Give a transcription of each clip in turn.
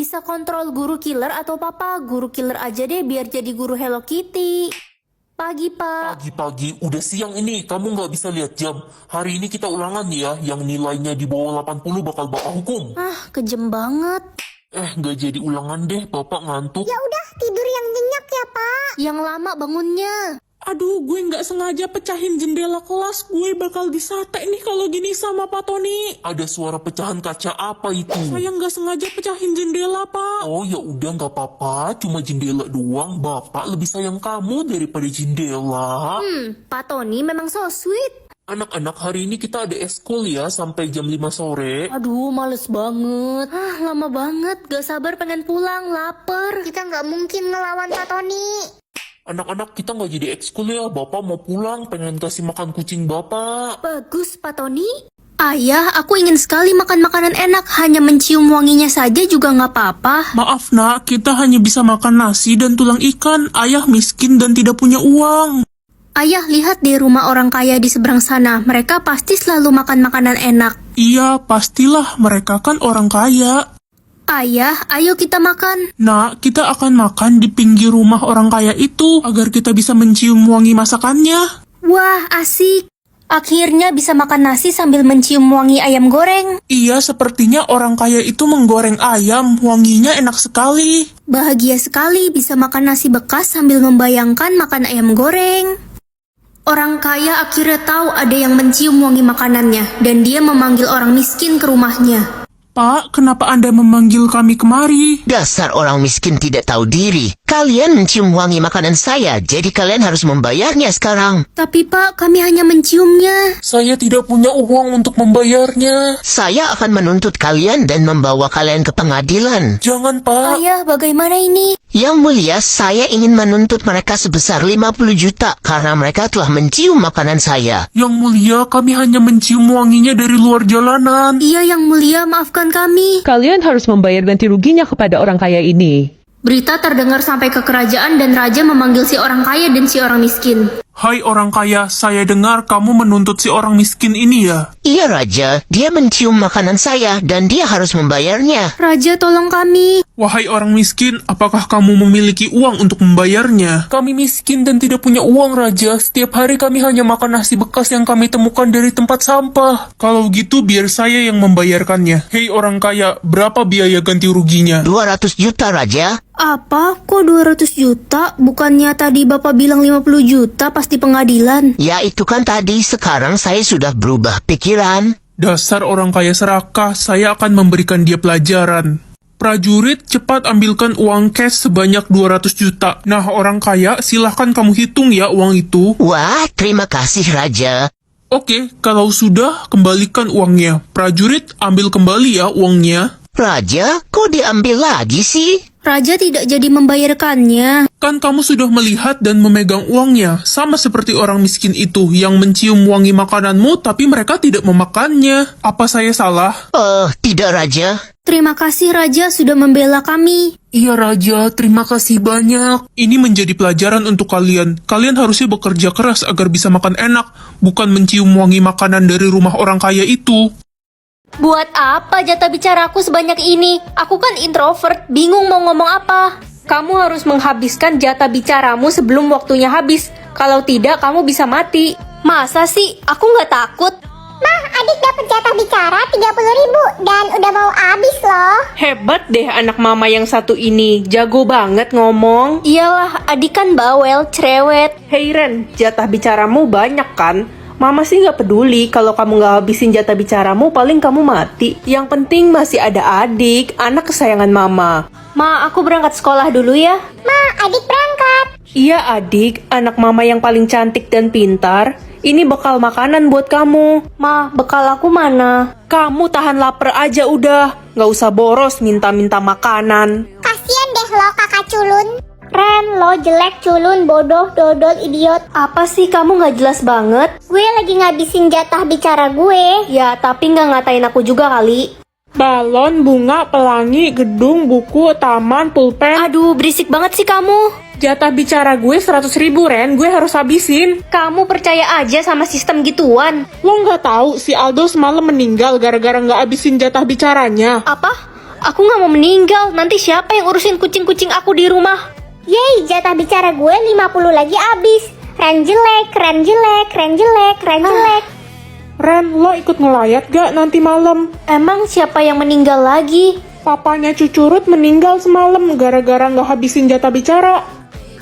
bisa kontrol guru killer atau papa. Guru killer aja deh biar jadi guru Hello Kitty. Pagi, Pak. Pagi-pagi, udah siang ini, kamu nggak bisa lihat jam. Hari ini kita ulangan ya, yang nilainya di bawah 80 bakal bapak hukum. Kejem banget. Nggak jadi ulangan deh, bapak ngantuk. Ya udah, tidur yang nyenyak ya, Pak. Yang lama bangunnya. Aduh, gue nggak sengaja pecahin jendela kelas. Gue bakal disate nih kalau gini sama Pak Tony. Ada suara pecahan kaca apa itu? Saya nggak sengaja pecahin jendela, Pak. Oh ya udah nggak apa-apa, cuma jendela doang. Bapak lebih sayang kamu daripada jendela. Pak Tony memang so sweet. Anak-anak, hari ini kita ada eskul ya sampai jam 5 sore. Aduh, males banget. Lama banget. Gak sabar pengen pulang, lapar. Kita nggak mungkin ngelawan Pak Tony. Anak-anak, kita nggak jadi ekskul ya. Bapak mau pulang, pengen kasih makan kucing bapak. Bagus, Pak Tony. Ayah, aku ingin sekali makan makanan enak. Hanya mencium wanginya saja juga nggak apa-apa. Maaf nak, kita hanya bisa makan nasi dan tulang ikan. Ayah miskin dan tidak punya uang. Ayah, lihat di rumah orang kaya di seberang sana. Mereka pasti selalu makan makanan enak. Iya, pastilah mereka kan orang kaya. Ayah, ayo kita makan. Nak, kita akan makan di pinggir rumah orang kaya itu agar kita bisa mencium wangi masakannya. Wah, asik. Akhirnya bisa makan nasi sambil mencium wangi ayam goreng. Iya, sepertinya orang kaya itu menggoreng ayam. Wanginya enak sekali. Bahagia sekali bisa makan nasi bekas sambil membayangkan makan ayam goreng. Orang kaya akhirnya tahu ada yang mencium wangi makanannya, dan dia memanggil orang miskin ke rumahnya. Pak, kenapa Anda memanggil kami kemari? Dasar orang miskin tidak tahu diri. Kalian mencium wangi makanan saya, jadi kalian harus membayarnya sekarang. Tapi Pak, kami hanya menciumnya. Saya tidak punya uang untuk membayarnya. Saya akan menuntut kalian dan membawa kalian ke pengadilan. Jangan, Pak. Ayah, bagaimana ini? Yang mulia, saya ingin menuntut mereka sebesar 50 juta karena mereka telah mencium makanan saya. Yang mulia, kami hanya mencium wanginya dari luar jalanan. Iya, Yang mulia, maafkan kami. Kalian harus membayar ganti ruginya kepada orang kaya ini. Berita terdengar sampai ke kerajaan dan raja memanggil si orang kaya dan si orang miskin. Hai orang kaya, saya dengar kamu menuntut si orang miskin ini ya? Iya Raja, dia mencium makanan saya dan dia harus membayarnya. Raja, tolong kami. Wahai orang miskin, apakah kamu memiliki uang untuk membayarnya? Kami miskin dan tidak punya uang, Raja. Setiap hari kami hanya makan nasi bekas yang kami temukan dari tempat sampah. Kalau gitu biar saya yang membayarkannya. Hei orang kaya, berapa biaya ganti ruginya? 200 juta Raja. Apa? Kok 200 juta? Bukannya tadi Bapak bilang 50 juta pas di pengadilan? Ya itu kan tadi, sekarang saya sudah berubah pikiran. Dasar orang kaya serakah, saya akan memberikan dia pelajaran. Prajurit, cepat ambilkan uang cash sebanyak 200 juta. Nah orang kaya, silahkan kamu hitung ya uang itu. Wah, terima kasih Raja. Oke, kalau sudah, kembalikan uangnya. Prajurit, ambil kembali ya uangnya. Raja, kok diambil lagi sih? Raja tidak jadi membayarkannya. Kan kamu sudah melihat dan memegang uangnya, sama seperti orang miskin itu yang mencium wangi makananmu tapi mereka tidak memakannya. Apa saya salah? Tidak Raja. Terima kasih Raja sudah membela kami. Iya, Raja. Terima kasih banyak. Ini menjadi pelajaran untuk kalian. Kalian harusnya bekerja keras agar bisa makan enak, bukan mencium wangi makanan dari rumah orang kaya itu. Buat apa jatah bicaraku sebanyak ini? Aku kan introvert, bingung mau ngomong apa. Kamu harus menghabiskan jatah bicaramu sebelum waktunya habis. Kalau tidak, kamu bisa mati. Masa sih? Aku nggak takut. Mah, adik dapat jatah bicara 30.000 dan udah mau habis loh. Hebat deh anak mama yang satu ini, jago banget ngomong. Iyalah, adik kan bawel, cerewet. Hei Ren, jatah bicaramu banyak kan? Mama sih gak peduli kalau kamu gak habisin jatah bicaramu, paling kamu mati. Yang penting masih ada adik, anak kesayangan mama. Ma, aku berangkat sekolah dulu ya. Ma, adik berangkat. Iya adik, anak mama yang paling cantik dan pintar. Ini bekal makanan buat kamu. Ma, bekal aku mana? Kamu tahan lapar aja udah, gak usah boros minta-minta makanan. Kasian deh lo kakak culun. Ren, lo jelek, culun, bodoh, dodol, idiot. Apa sih kamu nggak jelas banget? Gue lagi ngabisin jatah bicara gue. Ya, tapi nggak ngatain aku juga kali. Balon, bunga, pelangi, gedung, buku, taman, pulpen. Aduh, berisik banget sih kamu. Jatah bicara gue 100.000 Ren, gue harus habisin. Kamu percaya aja sama sistem gituan. Lo nggak tahu si Aldo semalam meninggal gara-gara nggak habisin jatah bicaranya. Apa? Aku nggak mau meninggal. Nanti siapa yang urusin kucing-kucing aku di rumah? Yeay, jatah bicara gue 50 lagi abis. Ren jelek, ren jelek, ren jelek, ren jelek. Ren, lo ikut ngelayat gak nanti malam? Emang siapa yang meninggal lagi? Papanya Cucurut meninggal semalam gara-gara nggak habisin jatah bicara.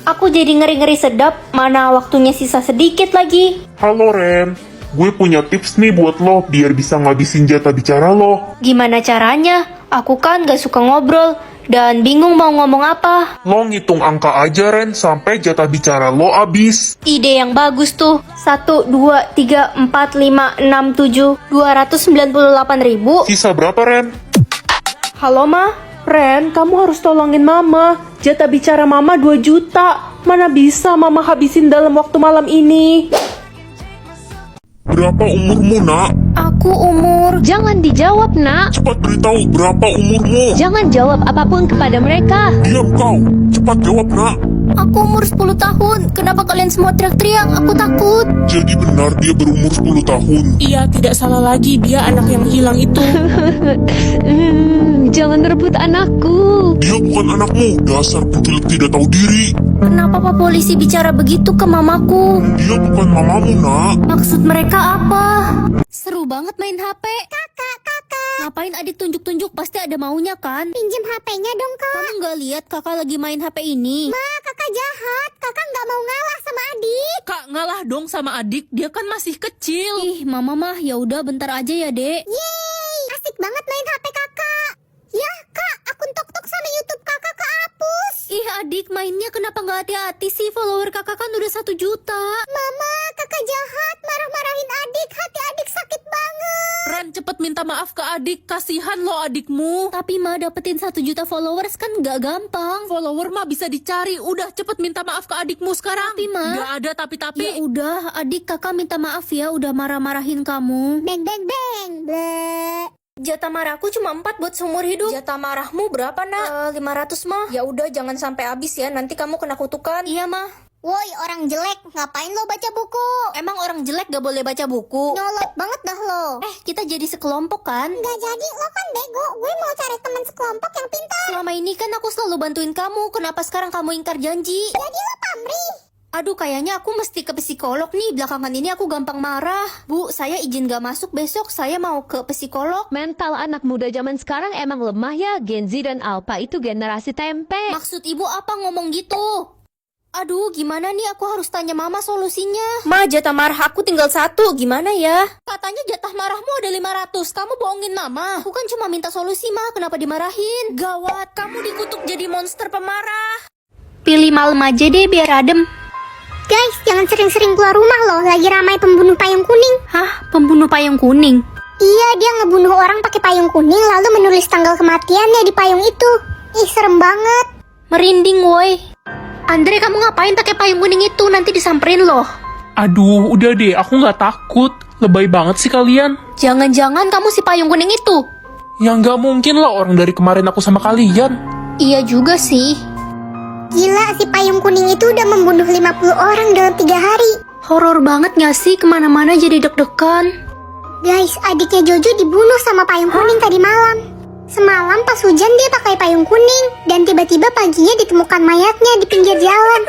Aku jadi ngeri-ngeri sedap. Mana waktunya sisa sedikit lagi. Halo Ren, gue punya tips nih buat lo biar bisa ngabisin jatah bicara lo. Gimana caranya? Aku kan gak suka ngobrol dan bingung mau ngomong apa. Lo ngitung angka aja Ren sampai jatah bicara lo habis. Ide yang bagus tuh. 1, 2, 3, 4, 5, 6, 7, 298 ribu. Sisa berapa Ren? Halo Ma, Ren, kamu harus tolongin Mama. Jatah bicara Mama 2 juta. Mana bisa Mama habisin dalam waktu malam ini? Berapa umurmu nak? Aku umur... Jangan dijawab, nak. Cepat beritahu berapa umurmu. Jangan jawab apapun kepada mereka. Diam kau, cepat jawab nak. Aku umur 10 tahun. Kenapa kalian semua teriak-teriak? Aku takut. Jadi benar dia berumur 10 tahun. Iya, tidak salah lagi. Dia anak yang hilang itu. Jangan rebut anakku. Dia bukan anakmu, dasar penculik tidak tahu diri. Kenapa Pak Polisi bicara begitu ke mamaku? Dia bukan mamamu nak. Maksud mereka apa? Seru banget main HP. Kakak. Ngapain adik tunjuk-tunjuk? Pasti ada maunya kan? Pinjem HP-nya dong, Kak. Kamu nggak lihat kakak lagi main HP ini? Ma, kakak jahat. Kakak nggak mau ngalah sama adik. Kak, ngalah dong sama adik. Dia kan masih kecil. Ih, mama mah ya udah bentar aja ya, Dek. Yeay, asik banget main HP kakak. Ya, Kak, akun TokTok sama YouTube kakak kehapus. Ih, adik mainnya kenapa nggak hati-hati sih? Follower kakak kan udah 1 juta. Mama, kakak jahat. Marah-marahin adik. Hati adik sakit banget. Ren, cepet minta maaf ke adik. Kasihan lo adikmu. Tapi mah dapetin 1 juta followers kan nggak gampang. Follower mah bisa dicari. Udah, cepet minta maaf ke adikmu sekarang. Tapi, Ma. Nggak ada tapi-tapi. Ya udah, adik kakak minta maaf ya udah marah-marahin kamu. Beng, beng, beng. Bleh. Jatah marahku cuma 4 buat seumur hidup. Jatah marahmu berapa, Nak? 500 mah. Ya udah jangan sampai habis ya, nanti kamu kena kutukan. Iya, mah. Woi, orang jelek. Ngapain lo baca buku? Emang orang jelek gak boleh baca buku? Nyolot banget dah lo. Kita jadi sekelompok kan? Nggak jadi, lo kan bego. Gue mau cari teman sekelompok yang pintar. Selama ini kan aku selalu bantuin kamu. Kenapa sekarang kamu ingkar janji? Jadi lo pamrih. Aduh, kayaknya aku mesti ke psikolog nih. Belakangan ini aku gampang marah. Bu, saya izin gak masuk besok. Saya mau ke psikolog. Mental anak muda zaman sekarang emang lemah ya. Gen Z dan Alpha itu generasi tempe. Maksud ibu apa ngomong gitu? Aduh, gimana nih? Aku harus tanya mama solusinya. Ma, jatah marah aku tinggal 1. Gimana ya? Katanya jatah marahmu ada 500. Kamu bohongin mama. Aku kan cuma minta solusi, Ma. Kenapa dimarahin? Gawat, kamu dikutuk jadi monster pemarah. Pilih malam aja deh biar adem. Guys, jangan sering-sering keluar rumah loh. Lagi ramai pembunuh payung kuning. Hah? Pembunuh payung kuning? Iya, dia ngebunuh orang pakai payung kuning lalu menulis tanggal kematiannya di payung itu. Ih, serem banget. Merinding, woi. Andre, kamu ngapain pakai payung kuning itu? Nanti disamperin loh. Aduh, udah deh, aku nggak takut. Lebay banget sih kalian. Jangan-jangan kamu si payung kuning itu? Ya nggak mungkin lah orang dari kemarin aku sama kalian. Iya juga sih. Gila, si payung kuning itu udah membunuh 50 orang dalam 3 hari. Horor banget gak sih? Kemana-mana jadi deg-degan. Guys, adiknya Jojo dibunuh sama payung kuning tadi malam. Semalam pas hujan dia pakai payung kuning. Dan tiba-tiba paginya ditemukan mayatnya di pinggir jalan.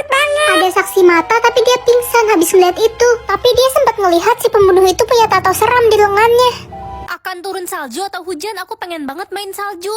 Ada saksi mata tapi dia pingsan habis melihat itu. Tapi dia sempat melihat si pembunuh itu punya tato seram di lengannya. Akan turun salju atau hujan? Aku pengen banget main salju.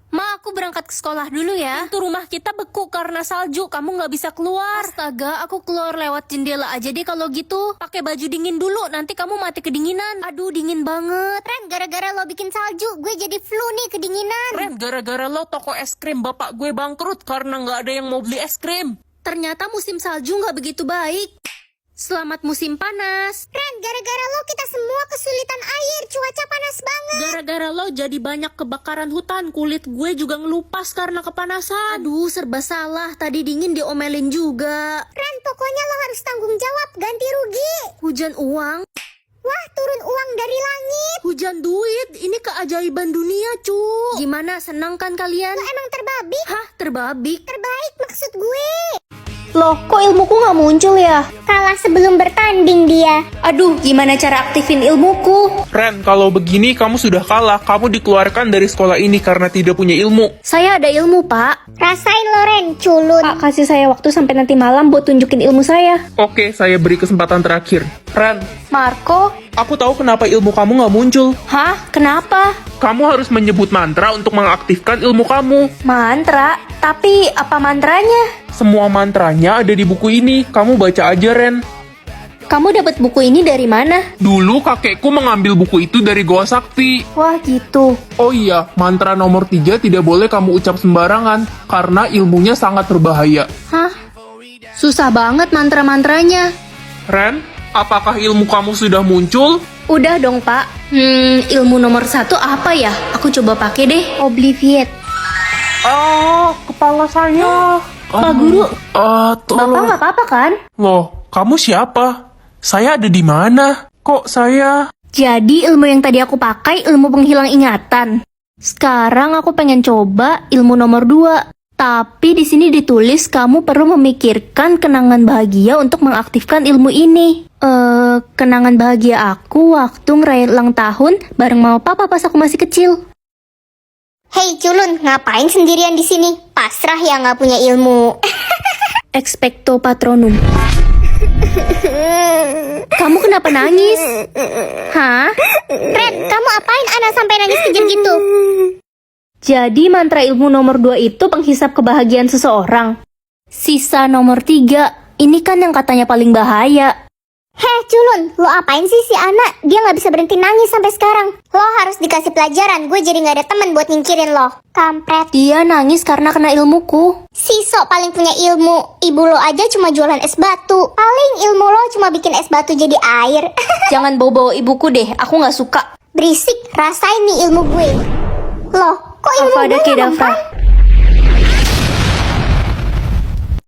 Ma, aku berangkat ke sekolah dulu ya. Pintu rumah kita beku karena salju. Kamu nggak bisa keluar. Astaga, aku keluar lewat jendela aja deh kalau gitu. Pakai baju dingin dulu. Nanti kamu mati kedinginan. Aduh, dingin banget. Ren, gara-gara lo bikin salju, gue jadi flu nih kedinginan. Ren, gara-gara lo toko es krim bapak gue bangkrut karena nggak ada yang mau beli es krim. Ternyata musim salju nggak begitu baik. Selamat musim panas. Ren, gara-gara lo kita semua kesulitan air. Cuaca panas banget. Gara-gara lo jadi banyak kebakaran hutan. Kulit gue juga ngelupas karena kepanasan. Aduh, serba salah. Tadi dingin diomelin juga. Ren, pokoknya lo harus tanggung jawab, ganti rugi. Hujan uang. Wah, turun uang dari langit. Hujan duit. Ini keajaiban dunia, cu. Gimana, senang kan kalian? Lo emang terbabik? Hah, terbabik? Terbaik maksud gue. Loh, kok ilmuku nggak muncul ya? Kalah sebelum bertanding dia. Aduh, gimana cara aktifin ilmuku? Ren, kalau begini kamu sudah kalah. Kamu dikeluarkan dari sekolah ini karena tidak punya ilmu. Saya ada ilmu, Pak. Rasain Loren, culun. Pak, kasih saya waktu sampai nanti malam buat tunjukin ilmu saya. Oke, saya beri kesempatan terakhir. Ren, Marco? aku tahu kenapa ilmu kamu nggak muncul. Hah? Kenapa? Kamu harus menyebut mantra untuk mengaktifkan ilmu kamu. Mantra? Tapi apa mantranya? Semua mantranya ada di buku ini. Kamu baca aja, Ren. Kamu dapat buku ini dari mana? Dulu kakekku mengambil buku itu dari Goa Sakti. Wah, gitu. Oh iya, mantra nomor 3 tidak boleh kamu ucap sembarangan, karena ilmunya sangat berbahaya. Hah? Susah banget mantra-mantranya. Ren, apakah ilmu kamu sudah muncul? Udah dong, Pak. Ilmu nomor 1 apa ya? Aku coba pakai deh. Obliviate. Kepala saya. Pak Guru, Bapak Tolong. nggak apa-apa kan? Loh, kamu siapa? Saya ada di mana? Kok saya... Jadi ilmu yang tadi aku pakai ilmu penghilang ingatan. Sekarang aku pengen coba ilmu nomor 2. Tapi di sini ditulis kamu perlu memikirkan kenangan bahagia untuk mengaktifkan ilmu ini. Kenangan bahagia aku waktu ngerayain ulang tahun bareng mama papa pas aku masih kecil. Hei culun, ngapain sendirian di sini? Pasrah ya nggak punya ilmu. Expecto patronum. Kamu kenapa nangis? Hah? Ren, kamu apain Ana sampai nangis kejam gitu? Jadi mantra ilmu nomor 2 itu penghisap kebahagiaan seseorang. Sisa nomor 3, ini kan yang katanya paling bahaya. Heh culun, lo apain sih si Ana? Dia nggak bisa berhenti nangis sampai sekarang. Lo harus dikasih pelajaran, gue jadi nggak ada teman buat nyingkirin lo. Kampret. Dia nangis karena kena ilmuku. Si Sok paling punya ilmu. Ibu lo aja cuma jualan es batu. Paling ilmu lo cuma bikin es batu jadi air. Jangan bawa-bawa ibuku deh, aku nggak suka. Berisik, rasain nih ilmu gue. Loh, kok ilmu Avada gue nggak Kedavra. mempan?